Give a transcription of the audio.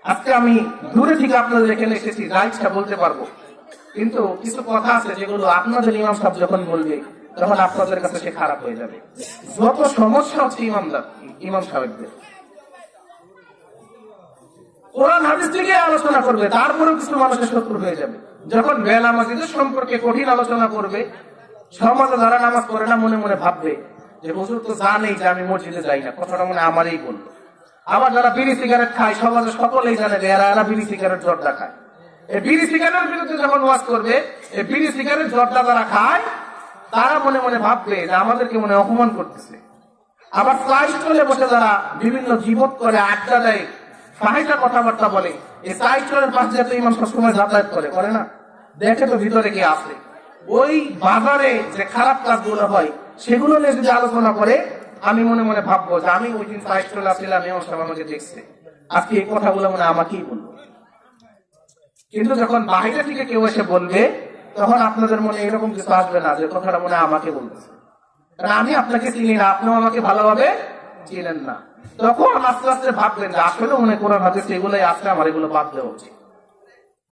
আজকে আমি দূরে থেকে আপনাদের এখানে এসেছি, রাইটটা বলতে পারবো, কিন্তু কিছু কথা আছে যেগুলো আপনাদের ইমাম সাহেব যখন বলবে তখন আপনাদের কাছে সে খারাপ হয়ে যাবে। যত সমস্যা হচ্ছে ইমাম সাহেবদের, কোরআন হাদিস থেকে আলোচনা করবে, তারপরেও কিছু মানুষের শত্রু হয়ে যাবে। যখন বেনামাজিদের সম্পর্কে কঠিন আলোচনা করবে, সমাজে যারা নামাজ পড়ে না মনে মনে ভাববে যে হুজুর তো জানেই যে আমি মসজিদে যাই না, কথাটা মনে আমারই বললো। আবার যারা বিড়ি সিগারেট খায়, সমাজে সকলেই জানে যে এরা বিড়ি সিগারেট জর্দা খায়। এই বিড়ি সিগারেটের বিরুদ্ধে যখন ওয়াজ করবে, এই বিড়ি সিগারেট জর্দা যারা খায় তারা মনে মনে ভাববে যে আমাদেরকে মনে অপমান করতেছে। আবার ফ্লাইট চলে বসে যারা বিভিন্ন জীবত করে, আড্ডা দেয়, ফাহিসা কথাবার্তা বলে, এই সাইকেলের পাশে যাতে ইমাম সবসময় যাতায়াত করে না, দেখে তো ভিতরে কি আছে। ওই বাজারে যে খারাপ কাজগুলো হয় সেগুলো নিয়ে যদি আলোচনা করে, আমি মনে মনে ভাববো যে আমি ওই দিন সাইকেল আসছিলাম, ইমাম সাহেব আমাকে দেখছে, আজকে এই কথাগুলো মনে আমাকেই বলবো। কিন্তু যখন বাইরে থেকে কেউ এসে বলবে, তখন আপনাদের মনে এরকম কিছু আসবে না যে কথাটা মনে আমাকে বলতেছে, কারণ আমি আপনাকে চিনি না, আপনিও আমাকে ভালোভাবে চিনেন না। তখন আস্তে আস্তে ভাববেন যে আসলে মনে কোরআন হাদিস এগুলোই আসলে আমার এগুলো বাদ দেওয়া উচিত।